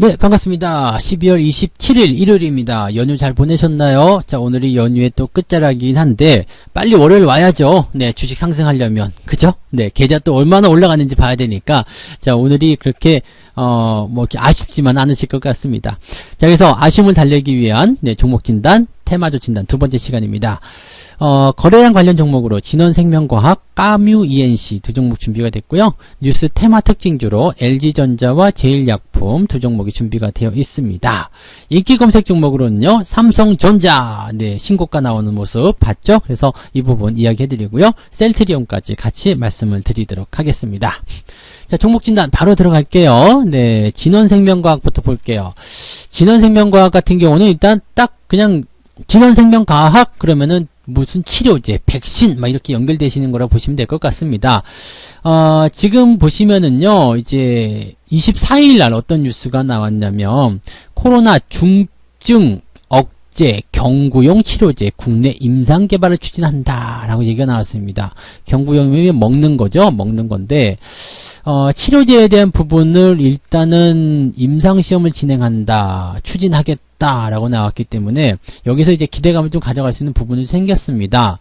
네, 반갑습니다. 12월 27일 일요일입니다. 연휴 잘 보내셨나요? 자, 오늘이 연휴의 또 끝자락이긴 한데 빨리 월요일 와야죠. 네, 주식 상승하려면. 그죠? 네, 계좌 또 얼마나 올라가는지 봐야 되니까. 자, 오늘이 그렇게 뭐 이렇게 아쉽지만 않으실 것 같습니다. 자, 그래서 아쉬움을 달래기 위한 종목 진단, 테마주 진단 두 번째 시간입니다. 거래량 관련 종목으로 진원생명과학, 까뮤 ENC 두 종목 준비가 됐고요. 뉴스 테마 특징주로 LG전자와 제일약품 두 종목이 준비가 되어 있습니다. 인기 검색 종목으로는요, 삼성전자, 신고가 나오는 모습 봤죠? 그래서 이 부분 이야기해드리고요. 셀트리온까지 같이 말씀을 드리도록 하겠습니다. 자, 종목 진단 바로 들어갈게요. 네, 진원생명과학부터 볼게요. 진원생명과학 같은 경우는 일단 딱 그냥 진원생명과학 그러면은 무슨 치료제, 백신 막 이렇게 연결되시는 거라 보시면 될 것 같습니다. 지금 보시면은요, 이제 24일 날 어떤 뉴스가 나왔냐면 코로나 중증 억제 경구용 치료제 국내 임상 개발을 추진한다라고 얘기가 나왔습니다. 경구용이면 먹는 거죠. 먹는 건데 치료제에 대한 부분을 일단은 임상시험을 진행한다, 추진하겠다라고 나왔기 때문에 여기서 이제 기대감을 좀 가져갈 수 있는 부분이 생겼습니다.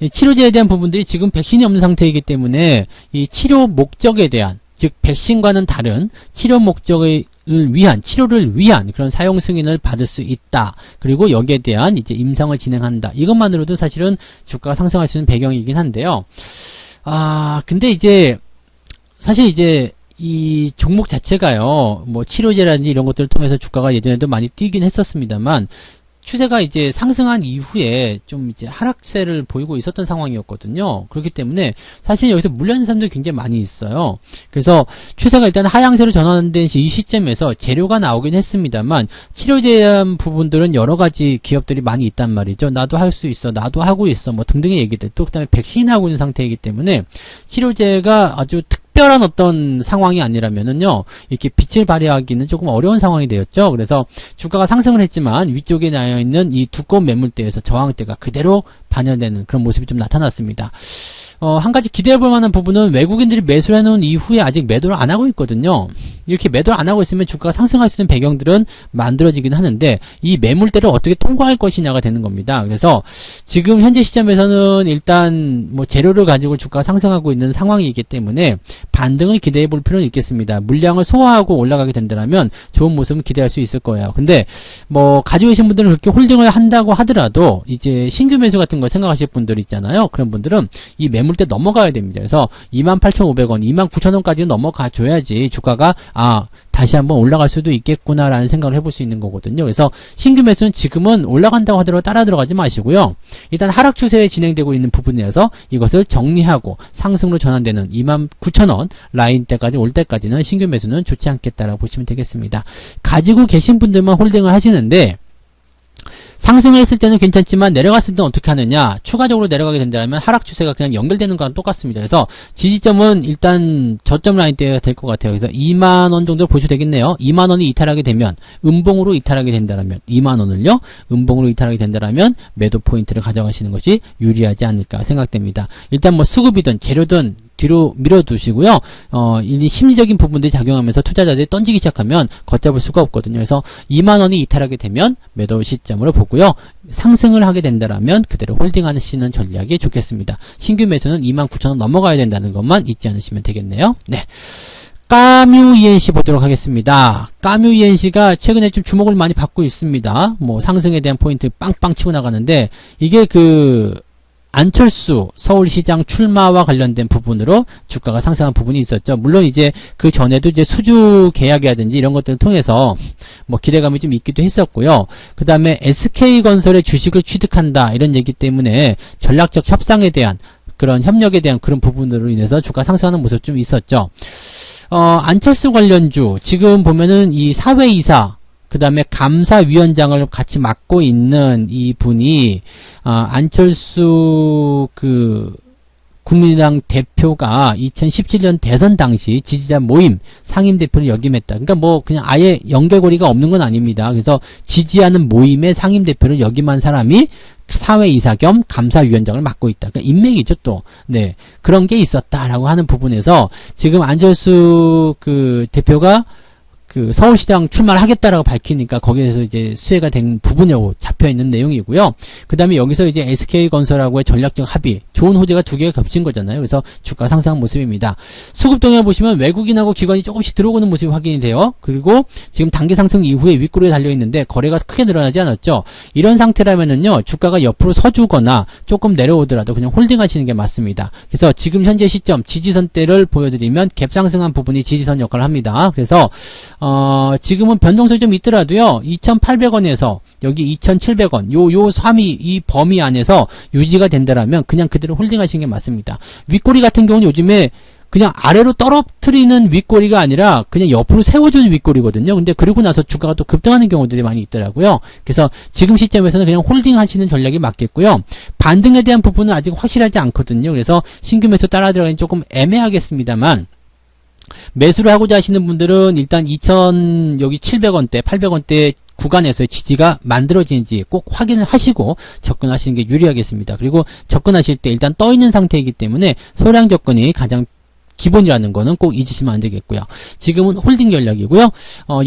이 치료제에 대한 부분들이 지금 백신이 없는 상태이기 때문에 이 치료 목적에 대한, 즉 백신과는 다른 치료 목적을 위한, 치료를 위한 그런 사용 승인을 받을 수 있다. 그리고 여기에 대한 이제 임상을 진행한다. 이것만으로도 사실은 주가가 상승할 수 있는 배경이긴 한데요. 근데 이제 사실 이제 이 종목 자체가요, 뭐 치료제라든지 이런 것들을 통해서 주가가 예전에도 많이 뛰긴 했었습니다만 추세가 이제 상승한 이후에 좀 이제 하락세를 보이고 있었던 상황이었거든요. 그렇기 때문에 사실 여기서 물려는 사람들이 굉장히 많이 있어요. 그래서 추세가 일단 하향세로 전환된 이 시점에서 재료가 나오긴 했습니다만 치료제에 대한 부분들은 여러 가지 기업들이 많이 있단 말이죠. 나도 할 수 있어, 나도 하고 있어, 뭐 등등의 얘기들, 또 그다음에 백신하고 있는 상태이기 때문에 치료제가 아주 특별한 어떤 상황이 아니라면은요, 이렇게 빛을 발휘하기는 조금 어려운 상황이 되었죠. 그래서 주가가 상승을 했지만 위쪽에 나와 있는 이 두꺼운 매물대에서 저항대가 그대로 반영되는 그런 모습이 좀 나타났습니다. 한 가지 기대해볼 만한 부분은 외국인들이 매수를 해놓은 이후에 아직 매도를 안 하고 있거든요. 이렇게 매도를 안 하고 있으면 주가가 상승할 수 있는 배경들은 만들어지긴 하는데 이 매물대를 어떻게 통과할 것이냐가 되는 겁니다. 그래서 지금 현재 시점에서는 일단 뭐 재료를 가지고 주가가 상승하고 있는 상황이기 때문에 반등을 기대해 볼 필요는 있겠습니다. 물량을 소화하고 올라가게 된다면 좋은 모습은 기대할 수 있을 거예요. 근데 뭐 가지고 계신 분들은 그렇게 홀딩을 한다고 하더라도 이제 신규 매수 같은 거 생각하실 분들 있잖아요. 그런 분들은 이 매물대 넘어가야 됩니다. 그래서 28,500원, 29,000원까지 넘어가 줘야지 주가가 다시 한번 올라갈 수도 있겠구나라는 생각을 해볼 수 있는 거거든요. 그래서 신규 매수는 지금은 올라간다고 하더라도 따라 들어가지 마시고요. 일단 하락 추세에 진행되고 있는 부분에서 이것을 정리하고 상승으로 전환되는 29,000원 라인대까지 올 때까지는 신규 매수는 좋지 않겠다라고 보시면 되겠습니다. 가지고 계신 분들만 홀딩을 하시는데 상승을 했을 때는 괜찮지만 내려갔을 때는 어떻게 하느냐, 추가적으로 내려가게 된다면 하락 추세가 그냥 연결되는 거랑 똑같습니다. 그래서 지지점은 일단 저점 라인대가 될 것 같아요. 그래서 2만원 정도 보셔도 되겠네요. 2만원이 이탈하게 되면, 음봉으로 이탈하게 된다면 2만원을요 음봉으로 이탈하게 된다면 매도 포인트를 가져가시는 것이 유리하지 않을까 생각됩니다. 일단 뭐 수급이든 재료든 뒤로 밀어두시고요. 이 심리적인 부분들이 작용하면서 투자자들이 던지기 시작하면 걷잡을 수가 없거든요. 그래서 2만원이 이탈하게 되면 매도 시점으로 보고요. 상승을 하게 된다면 그대로 홀딩하시는 전략이 좋겠습니다. 신규 매수는 29,000원 넘어가야 된다는 것만 잊지 않으시면 되겠네요. 네. 까뮤 ENC 보도록 하겠습니다. 까뮤 ENC가 최근에 좀 주목을 많이 받고 있습니다. 뭐 상승에 대한 포인트 빵빵 치고 나가는데 이게 안철수 서울시장 출마와 관련된 부분으로 주가가 상승한 부분이 있었죠. 물론 이제 그 전에도 이제 수주 계약이라든지 이런 것들을 통해서 뭐 기대감이 좀 있기도 했었고요. 그 다음에 SK건설의 주식을 취득한다 이런 얘기 때문에 전략적 협상에 대한 그런 협력에 대한 그런 부분으로 인해서 주가 상승하는 모습 좀 있었죠. 안철수 관련주 지금 보면은 이 사회이사 그 다음에 감사위원장을 같이 맡고 있는 이 분이 안철수 국민의당 대표가 2017년 대선 당시 지지자 모임 상임대표를 역임했다. 그러니까 뭐 그냥 아예 연결고리가 없는 건 아닙니다. 그래서 지지하는 모임의 상임대표를 역임한 사람이 사회이사 겸 감사위원장을 맡고 있다. 그러니까 인맥이죠 또. 네, 그런 게 있었다라고 하는 부분에서 지금 안철수 대표가 그 서울시장 출마를 하겠다라고 밝히니까 거기에서 이제 수혜가 된 부분이라고 잡혀 있는 내용이고요. 그 다음에 여기서 이제 SK건설하고의 전략적 합의, 좋은 호재가 두 개가 겹친 거잖아요. 그래서 주가 상승한 모습입니다. 수급 동향을 보시면 외국인하고 기관이 조금씩 들어오는 모습이 확인이 돼요. 그리고 지금 단기 상승 이후에 윗꼬리에 달려 있는데 거래가 크게 늘어나지 않았죠. 이런 상태라면은요, 주가가 옆으로 서주거나 조금 내려오더라도 그냥 홀딩 하시는 게 맞습니다. 그래서 지금 현재 시점 지지선대를 보여드리면 갭 상승한 부분이 지지선 역할을 합니다. 그래서 지금은 변동성이 좀 있더라도요, 2,800원에서 여기 2,700원, 요 3위, 이 범위 안에서 유지가 된다라면 그냥 그대로 홀딩 하시는 게 맞습니다. 윗꼬리 같은 경우는 요즘에 그냥 아래로 떨어뜨리는 윗꼬리가 아니라 그냥 옆으로 세워주는 윗꼬리거든요. 근데 그러고 나서 주가가 또 급등하는 경우들이 많이 있더라고요. 그래서 지금 시점에서는 그냥 홀딩 하시는 전략이 맞겠고요. 반등에 대한 부분은 아직 확실하지 않거든요. 그래서 신규 매수 따라 들어가긴 조금 애매하겠습니다만, 매수를 하고자 하시는 분들은 일단 2,000 여기 700원대, 800원대 구간에서의 지지가 만들어지는지 꼭 확인을 하시고 접근하시는 게 유리하겠습니다. 그리고 접근하실 때 일단 떠있는 상태이기 때문에 소량 접근이 가장 기본이라는 거는 꼭 잊으시면 안 되겠고요. 지금은 홀딩 전략이고요.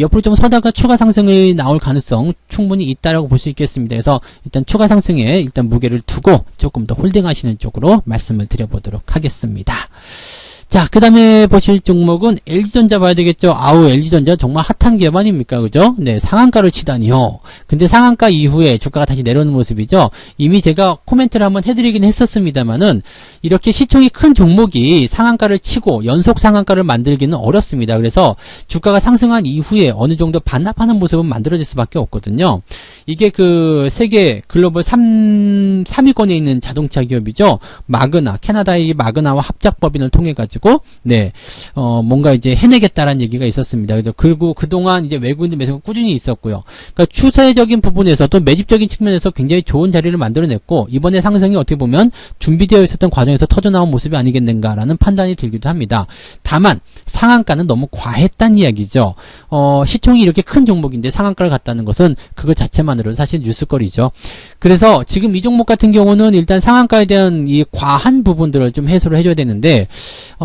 옆으로 좀 서다가 추가 상승이 나올 가능성 충분히 있다라고 볼 수 있겠습니다. 그래서 일단 추가 상승에 일단 무게를 두고 조금 더 홀딩 하시는 쪽으로 말씀을 드려보도록 하겠습니다. 자, 그 다음에 보실 종목은 LG전자 봐야 되겠죠. 아우, LG전자 정말 핫한 기업 아닙니까? 그죠? 네, 상한가를 치다니요. 근데 상한가 이후에 주가가 다시 내려오는 모습이죠. 이미 제가 코멘트를 한번 해드리긴 했었습니다만은, 이렇게 시총이 큰 종목이 상한가를 치고 연속 상한가를 만들기는 어렵습니다. 그래서 주가가 상승한 이후에 어느 정도 반납하는 모습은 만들어질 수밖에 없거든요. 이게 그 세계 글로벌 3위권에 있는 자동차 기업이죠. 마그나, 캐나다의 마그나와 합작법인을 통해 가지고 뭔가 이제 해내겠다라는 얘기가 있었습니다. 그리고 그동안 이제 외국인 매수가 꾸준히 있었고요. 그러니까 추세적인 부분에서 또 매집적인 측면에서 굉장히 좋은 자리를 만들어냈고, 이번에 상승이 어떻게 보면 준비되어 있었던 과정에서 터져나온 모습이 아니겠는가라는 판단이 들기도 합니다. 다만 상한가는 너무 과했다는 이야기죠. 시총이 이렇게 큰 종목인데 상한가를 갔다는 것은 그것 자체만으로도 사실 뉴스거리죠. 그래서 지금 이 종목 같은 경우는 일단 상한가에 대한 이 과한 부분들을 좀 해소를 해줘야 되는데,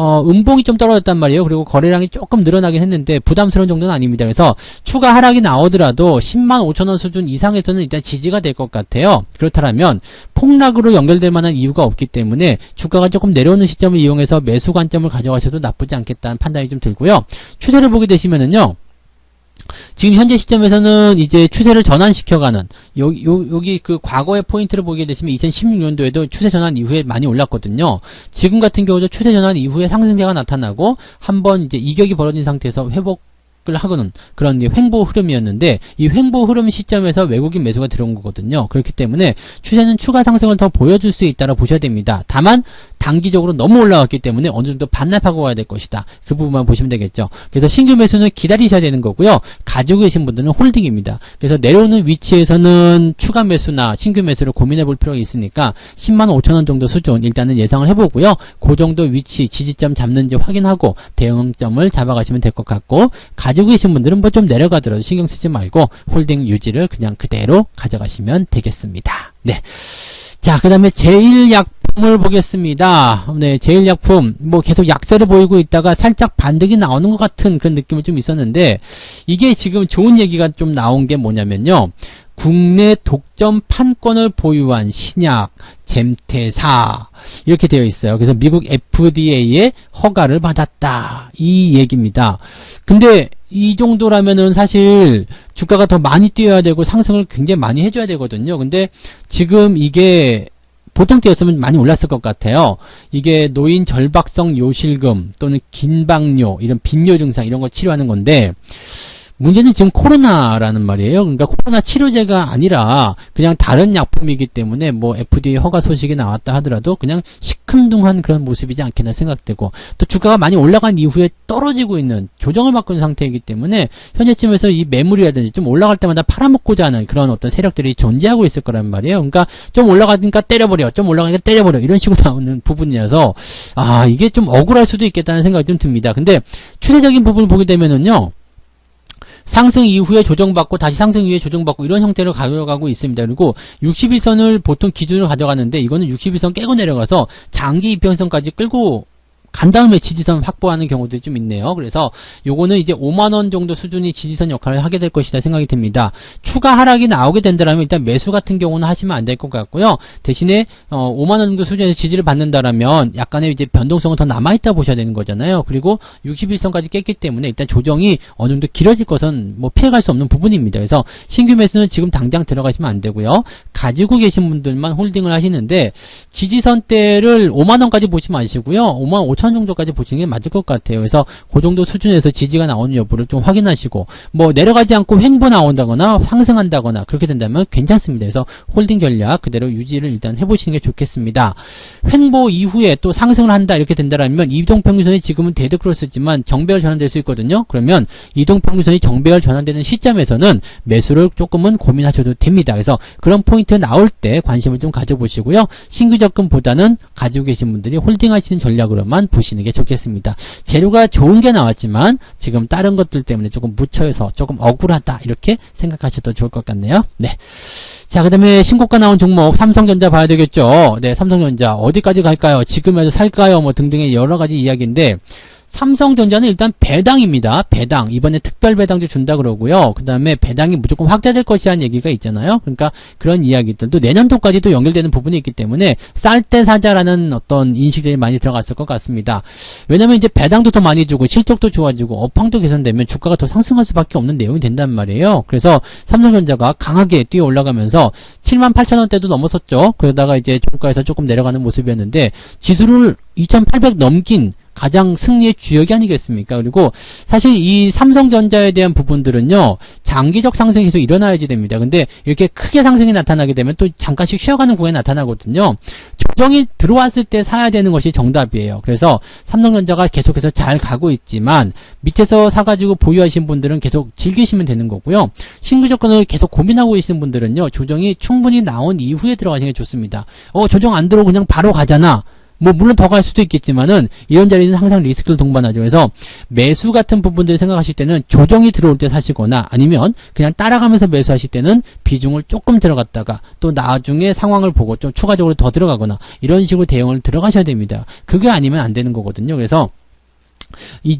음봉이 좀 떨어졌단 말이에요. 그리고 거래량이 조금 늘어나긴 했는데 부담스러운 정도는 아닙니다. 그래서 추가 하락이 나오더라도 105,000원 수준 이상에서는 일단 지지가 될 것 같아요. 그렇다면 폭락으로 연결될 만한 이유가 없기 때문에 주가가 조금 내려오는 시점을 이용해서 매수 관점을 가져가셔도 나쁘지 않겠다는 판단이 좀 들고요. 추세를 보게 되시면은요, 지금 현재 시점에서는 이제 추세를 전환시켜가는 여기 그 과거의 포인트를 보게 되시면 2016년도에도 추세 전환 이후에 많이 올랐거든요. 지금 같은 경우도 추세 전환 이후에 상승세가 나타나고 한번 이제 이격이 벌어진 상태에서 회복을 하고는 그런 횡보 흐름이었는데, 이 횡보 흐름 시점에서 외국인 매수가 들어온 거거든요. 그렇기 때문에 추세는 추가 상승을 더 보여줄 수 있다고 보셔야 됩니다. 다만 단기적으로 너무 올라왔기 때문에 어느 정도 반납하고 와야 될 것이다. 그 부분만 보시면 되겠죠. 그래서 신규 매수는 기다리셔야 되는 거고요. 가지고 계신 분들은 홀딩입니다. 그래서 내려오는 위치에서는 추가 매수나 신규 매수를 고민해 볼 필요가 있으니까 105,000원 정도 수준 일단은 예상을 해보고요. 그 정도 위치 지지점 잡는지 확인하고 대응점을 잡아가시면 될 것 같고, 가지고 계신 분들은 뭐 좀 내려가더라도 신경 쓰지 말고 홀딩 유지를 그냥 그대로 가져가시면 되겠습니다. 네. 자, 그 다음에 제일약품을 보겠습니다. 네, 제일약품, 계속 약세를 보이고 있다가 살짝 반등이 나오는 것 같은 그런 느낌이 좀 있었는데, 이게 지금 좋은 얘기가 좀 나온 게 뭐냐면요. 국내 독점 판권을 보유한 신약, 잼테사, 이렇게 되어 있어요. 그래서 미국 FDA의 허가를 받았다. 이 얘기입니다. 근데 이 정도라면은 사실 주가가 더 많이 뛰어야 되고 상승을 굉장히 많이 해줘야 되거든요. 근데 지금 이게 보통 때였으면 많이 올랐을 것 같아요. 이게 노인 절박성 요실금 또는 긴박뇨, 이런 빈뇨 증상 이런 거 치료하는 건데, 문제는 지금 코로나라는 말이에요. 그러니까 코로나 치료제가 아니라 그냥 다른 약품이기 때문에 FDA 허가 소식이 나왔다 하더라도 그냥 시큰둥한 그런 모습이지 않겠나 생각되고, 또 주가가 많이 올라간 이후에 떨어지고 있는, 조정을 받고 있는 상태이기 때문에 현재쯤에서 이 매물이라든지 좀 올라갈 때마다 팔아먹고자 하는 그런 어떤 세력들이 존재하고 있을 거란 말이에요. 그러니까 좀 올라가니까 때려버려, 좀 올라가니까 때려버려, 이런 식으로 나오는 부분이어서 이게 좀 억울할 수도 있겠다는 생각이 좀 듭니다. 근데 추세적인 부분을 보게 되면은요, 상승 이후에 조정받고 다시 상승 이후에 조정받고 이런 형태로 가져가고 있습니다. 그리고 61선을 보통 기준으로 가져가는데 이거는 61선 깨고 내려가서 장기 이평선까지 끌고 간 다음에 지지선 확보하는 경우도 좀 있네요. 그래서 요거는 이제 5만원 정도 수준이 지지선 역할을 하게 될 것이다 생각이 듭니다. 추가 하락이 나오게 된다면 일단 매수 같은 경우는 하시면 안 될 것 같고요. 대신에 5만원 정도 수준에서 지지를 받는다라면 약간의 이제 변동성은 더 남아있다 보셔야 되는 거잖아요. 그리고 61선까지 깼기 때문에 일단 조정이 어느 정도 길어질 것은 뭐 피해갈 수 없는 부분입니다. 그래서 신규 매수는 지금 당장 들어가시면 안 되고요. 가지고 계신 분들만 홀딩을 하시는데 지지선대를 5만원까지 보지 마시고요. 5만 5천 정도까지 보시는 게 맞을 것 같아요. 그래서 그 정도 수준에서 지지가 나오는 여부를 좀 확인하시고 뭐 내려가지 않고 횡보 나온다거나 상승한다거나 그렇게 된다면 괜찮습니다. 그래서 홀딩 전략 그대로 유지를 일단 해보시는 게 좋겠습니다. 횡보 이후에 또 상승을 한다 이렇게 된다면 이동평균선이 지금은 데드크로스지만 정배열 전환될 수 있거든요. 그러면 이동평균선이 정배열 전환되는 시점에서는 매수를 조금은 고민하셔도 됩니다. 그래서 그런 포인트 나올 때 관심을 좀 가져보시고요. 신규 접근보다는 가지고 계신 분들이 홀딩하시는 전략으로만 보시는 게 좋겠습니다. 재료가 좋은 게 나왔지만 지금 다른 것들 때문에 조금 묻혀서 조금 억울하다 이렇게 생각하셔도 좋을 것 같네요. 네. 자, 그 다음에 신고가 나온 종목 삼성전자 봐야 되겠죠. 네, 삼성전자 어디까지 갈까요? 지금에도 살까요? 뭐 등등의 여러 가지 이야기인데 삼성전자는 일단 배당입니다. 배당. 이번에 특별 배당도 준다 그러고요. 그 다음에 배당이 무조건 확대될 것이라는 얘기가 있잖아요. 그러니까 그런 이야기들도 내년도까지도 연결되는 부분이 있기 때문에 쌀 때 사자라는 어떤 인식들이 많이 들어갔을 것 같습니다. 왜냐면 이제 배당도 더 많이 주고 실적도 좋아지고 업황도 개선되면 주가가 더 상승할 수밖에 없는 내용이 된단 말이에요. 그래서 삼성전자가 강하게 뛰어 올라가면서 78,000원대도 넘었었죠. 그러다가 이제 종가에서 조금 내려가는 모습이었는데 지수를 2,800 넘긴 가장 승리의 주역이 아니겠습니까? 그리고 사실 이 삼성전자에 대한 부분들은요, 장기적 상승이 계속 일어나야지 됩니다. 근데 이렇게 크게 상승이 나타나게 되면 또 잠깐씩 쉬어가는 구간이 나타나거든요. 조정이 들어왔을 때 사야 되는 것이 정답이에요. 그래서 삼성전자가 계속해서 잘 가고 있지만 밑에서 사가지고 보유하신 분들은 계속 즐기시면 되는 거고요. 신규 조건을 계속 고민하고 계시는 분들은요, 조정이 충분히 나온 이후에 들어가시는 게 좋습니다. 조정 안 들어오고 그냥 바로 가잖아. 뭐 물론 더 갈 수도 있겠지만은 이런 자리는 항상 리스크를 동반하죠. 그래서 매수 같은 부분들 생각하실 때는 조정이 들어올 때 사시거나 아니면 그냥 따라가면서 매수하실 때는 비중을 조금 들어갔다가 또 나중에 상황을 보고 좀 추가적으로 더 들어가거나 이런 식으로 대응을 들어가셔야 됩니다. 그게 아니면 안 되는 거거든요. 그래서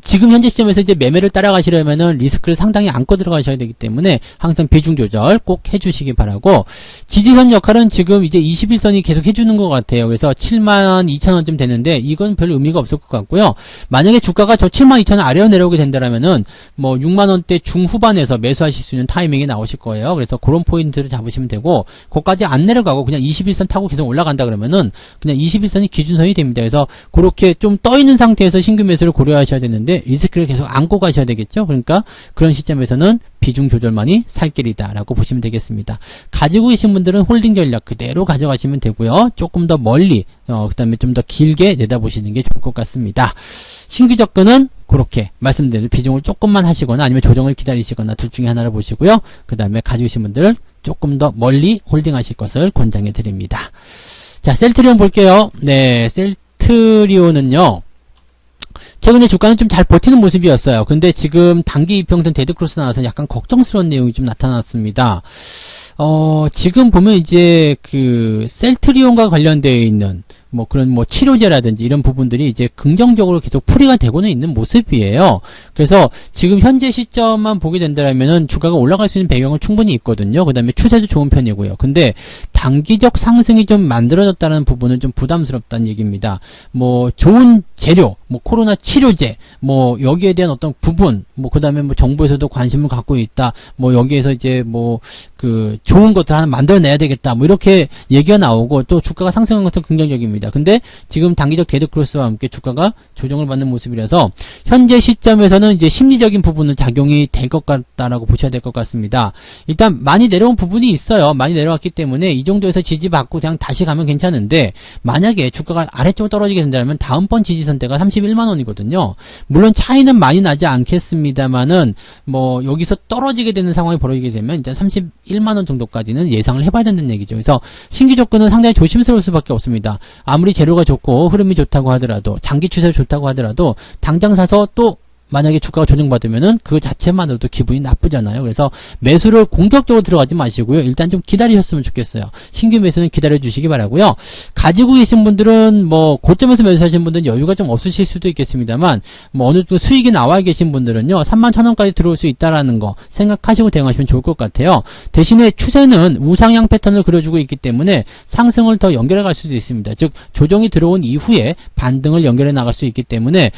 지금 현재 시점에서 이제 매매를 따라가시려면은 리스크를 상당히 안고 들어가셔야 되기 때문에 항상 비중 조절 꼭 해주시기 바라고, 지지선 역할은 지금 이제 21선이 계속 해주는 것 같아요. 그래서 72,000원쯤 되는데 이건 별 의미가 없을 것 같고요. 만약에 주가가 저 72,000원 아래로 내려오게 된다라면은 뭐 6만원대 중후반에서 매수하실 수 있는 타이밍이 나오실 거예요. 그래서 그런 포인트를 잡으시면 되고, 거기까지 안 내려가고 그냥 21선 타고 계속 올라간다 그러면은 그냥 21선이 기준선이 됩니다. 그래서 그렇게 좀 떠있는 상태에서 신규 매수를 고려하셔야 되는데 리스크를 계속 안고 가셔야 되겠죠. 그러니까 그런 시점에서는 비중 조절만이 살 길이다라고 보시면 되겠습니다. 가지고 계신 분들은 홀딩 전략 그대로 가져가시면 되고요. 조금 더 멀리 그 다음에 좀 더 길게 내다보시는 게 좋을 것 같습니다. 신규 접근은 그렇게 말씀드린 비중을 조금만 하시거나 아니면 조정을 기다리시거나 둘 중에 하나를 보시고요. 그 다음에 가지고 계신 분들은 조금 더 멀리 홀딩 하실 것을 권장해 드립니다. 자, 셀트리온 볼게요. 네, 셀트리온은요, 최근에 주가는 좀 잘 버티는 모습이었어요. 근데 지금 단기 이평선 데드크로스 나와서 약간 걱정스러운 내용이 좀 나타났습니다. 지금 보면 이제 그 셀트리온과 관련되어 있는 뭐 그런 뭐 치료제라든지 이런 부분들이 이제 긍정적으로 계속 풀이가 되고는 있는 모습이에요. 그래서 지금 현재 시점만 보게 된다면은 주가가 올라갈 수 있는 배경은 충분히 있거든요. 그 다음에 추세도 좋은 편이고요. 근데 단기적 상승이 좀 만들어졌다는 부분은 좀 부담스럽다는 얘기입니다. 뭐 좋은 재료, 뭐 코로나 치료제, 뭐 여기에 대한 어떤 부분, 뭐 그 다음에 뭐 정부에서도 관심을 갖고 있다. 뭐 여기에서 이제 뭐 그 좋은 것들 하나 만들어내야 되겠다. 뭐 이렇게 얘기가 나오고 또 주가가 상승한 것은 긍정적입니다. 근데 지금 단기적 데드크로스와 함께 주가가 조정을 받는 모습이라서 현재 시점에서는 이제 심리적인 부분은 작용이 될 것 같다라고 보셔야 될 것 같습니다. 일단 많이 내려온 부분이 있어요. 많이 내려왔기 때문에 이 정도에서 지지받고 그냥 다시 가면 괜찮은데, 만약에 주가가 아래쪽으로 떨어지게 된다면 다음번 지지선대가 31만원이거든요. 물론 차이는 많이 나지 않겠습니다만은 뭐 여기서 떨어지게 되는 상황이 벌어지게 되면 일단 31만원 정도까지는 예상을 해봐야 된다는 얘기죠. 그래서 신규 접근은 상당히 조심스러울 수밖에 없습니다. 아무리 재료가 좋고 흐름이 좋다고 하더라도, 장기 추세가 좋다고 하더라도 당장 사서 또 만약에 주가가 조정받으면은 그 자체만으로도 기분이 나쁘잖아요. 그래서 매수를 공격적으로 들어가지 마시고요. 일단 좀 기다리셨으면 좋겠어요. 신규 매수는 기다려 주시기 바라고요. 가지고 계신 분들은 뭐 고점에서 매수하신 분들은 여유가 좀 없으실 수도 있겠습니다만 뭐 어느 정도 수익이 나와 계신 분들은요. 31,000원까지 들어올 수 있다라는 거 생각하시고 대응하시면 좋을 것 같아요. 대신에 추세는 우상향 패턴을 그려주고 있기 때문에 상승을 더 연결해 갈 수도 있습니다. 즉 조정이 들어온 이후에 반등을 연결해 나갈 수 있기 때문에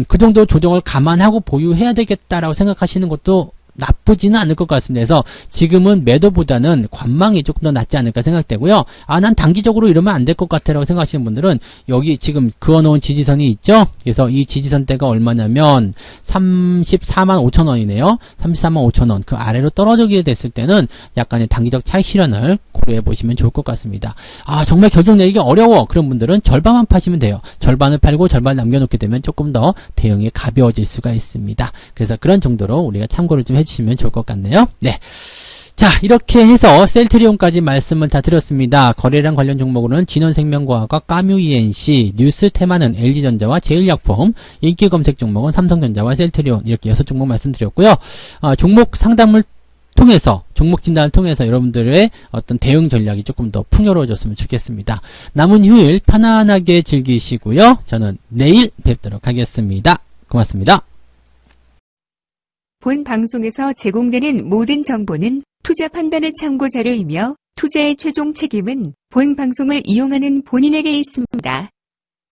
그 정도 조정을 감안하고 보유해야 되겠다라고 생각하시는 것도 나쁘지는 않을 것 같습니다. 그래서 지금은 매도보다는 관망이 조금 더 낫지 않을까 생각되고요. 아, 난 단기적으로 이러면 안 될 것 같아 라고 생각하시는 분들은 여기 지금 그어놓은 지지선이 있죠? 그래서 이 지지선대가 얼마냐면 34만 5천 원이네요. 34만 5천 원. 그 아래로 떨어지게 됐을 때는 약간의 단기적 차익 실현을 고려해 보시면 좋을 것 같습니다. 아, 정말 결정 내기가 어려워. 그런 분들은 절반만 파시면 돼요. 절반을 팔고 절반 남겨놓게 되면 조금 더 대응이 가벼워질 수가 있습니다. 그래서 그런 정도로 우리가 참고를 좀 해주시면 좋을 것 같네요. 네. 자, 이렇게 해서 셀트리온까지 말씀을 다 드렸습니다. 거래량 관련 종목으로는 진원생명과학과 까뮤 ENC, 뉴스 테마는 LG전자와 제일약품, 인기 검색 종목은 삼성전자와 셀트리온, 이렇게 6종목 말씀드렸고요. 종목 상담을 통해서, 종목 진단을 통해서 여러분들의 어떤 대응 전략이 조금 더 풍요로워졌으면 좋겠습니다. 남은 휴일 편안하게 즐기시고요. 저는 내일 뵙도록 하겠습니다. 고맙습니다. 본 방송에서 제공되는 모든 정보는 투자 판단의 참고 자료이며 투자의 최종 책임은 본 방송을 이용하는 본인에게 있습니다.